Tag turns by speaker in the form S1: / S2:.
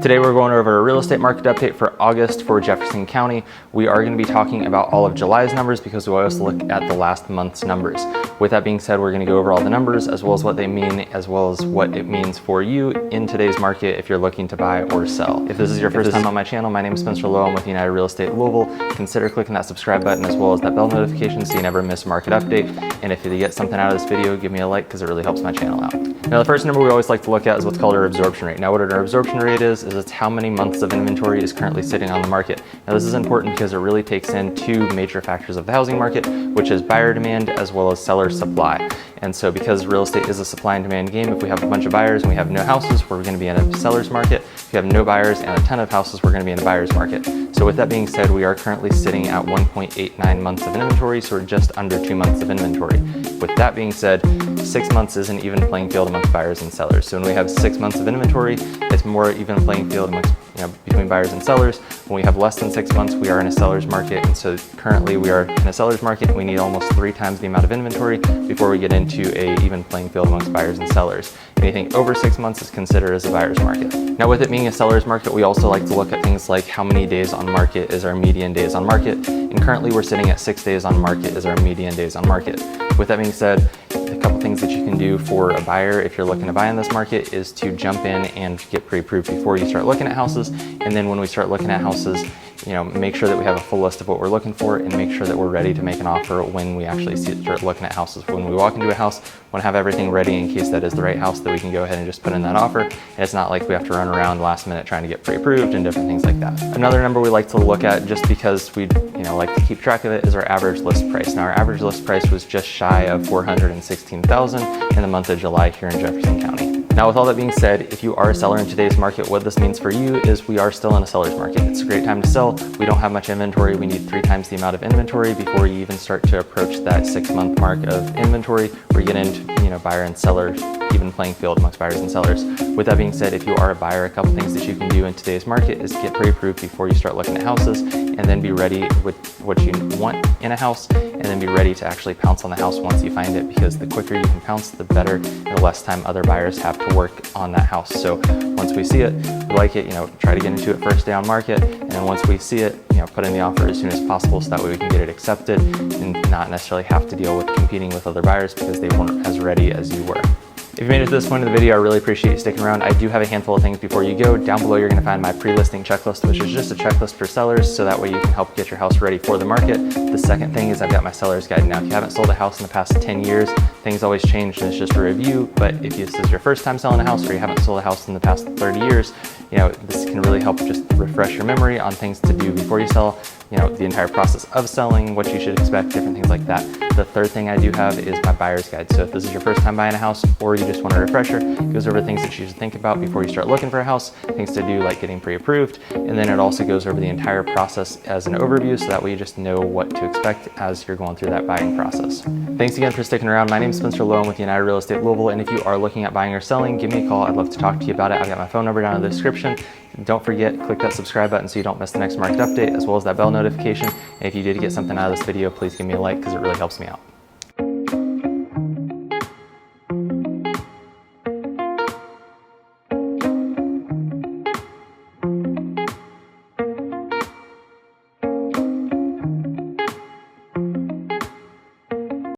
S1: Today we're going over a real estate market update for August for Jefferson County. We are going to be talking about all of July's numbers because we always look at the last month's numbers. With that being said, we're going to go over all the numbers as well as what they mean, as well as what it means for you in today's market if you're looking to buy or sell. If this is your first time on my channel, my name is Spencer Lowe. I'm with United Real Estate Louisville. Consider clicking that subscribe button as well as that bell notification so you never miss a market update. And if you get something out of this video, give me a like because it really helps my channel out. Now the first number we always like to look at is what's called our absorption rate. Now what our absorption rate is it's how many months of inventory is currently sitting on the market. Now this is important because it really takes in two major factors of the housing market, which is buyer demand as well as seller supply. And so because real estate is a supply and demand game, if we have a bunch of buyers and we have no houses, we're going to be in a seller's market. If we have no buyers and a ton of houses, we're going to be in a buyer's market. So with that being said, we are currently sitting at 1.89 months of inventory, so we're just under 2 months of inventory. With that being said, 6 months is an even playing field amongst buyers and sellers. So when we have 6 months of inventory, it's more even playing field amongst, between buyers and sellers. When we have less than 6 months, we are in a seller's market. And so currently we are in a seller's market and we need almost 3 times the amount of inventory before we get into a even playing field amongst buyers and sellers. Anything over 6 months is considered as a buyer's market. Now with it being a seller's market, we also like to look at things like how many days on market is our median days on market. And currently we're sitting at 6 days on market is our median days on market. With that being said, a couple things that you can do for a buyer if you're looking to buy in this market is to jump in and get pre-approved before you start looking at houses. And then when we start looking at houses, make sure that we have a full list of what we're looking for and make sure that we're ready to make an offer when we actually start looking at houses. When we walk into a house, we want to have everything ready in case that is the right house that we can go ahead and just put in that offer. And it's not like we have to run around last minute trying to get pre-approved and different things like that. Another number we like to look at just because we like to keep track of it is our average list price. Now our average list price was just shy of $416,000 in the month of July here in Jefferson County. Now with all that being said, if you are a seller in today's market, what this means for you is we are still in a seller's market. It's a great time to sell. We don't have much inventory. We need 3 times the amount of inventory before you even start to approach that 6-month mark of inventory where you get into buyer and seller even playing field amongst buyers and sellers. With that being said, if you are a buyer, a couple things that you can do in today's market is get pre-approved before you start looking at houses and then be ready with what you want in a house and then be ready to actually pounce on the house once you find it, because the quicker you can pounce, the better and the less time other buyers have to work on that house. So once we see it, we like it, try to get into it first day on market, and then once we see it, put in the offer as soon as possible so that way we can get it accepted and not necessarily have to deal with competing with other buyers because they weren't as ready as you were. If you made it to this point of the video, I really appreciate you sticking around. I do have a handful of things before you go. Down below, you're going to find my pre-listing checklist, which is just a checklist for sellers, so that way you can help get your house ready for the market. The second thing is I've got my seller's guide. Now, if you haven't sold a house in the past 10 years, things always change and it's just a review. But if this is your first time selling a house or you haven't sold a house in the past 30 years, this can really help just refresh your memory on things to do before you sell, the entire process of selling, what you should expect, different things like that. The third thing I do have is my buyer's guide. So if this is your first time buying a house or you just want a refresher, it goes over things that you should think about before you start looking for a house, things to do like getting pre-approved, and then it also goes over the entire process as an overview so that way you just know what to expect as you're going through that buying process. Thanks again for sticking around. My name is Spencer Lowe. I'm with United Real Estate Louisville, and if you are looking at buying or selling, give me a call. I'd love to talk to you about it. I've got my phone number down in the description. Don't forget, click that subscribe button so you don't miss the next market update, as well as that bell notification. And if you did get something out of this video, please give me a like because it really helps me out.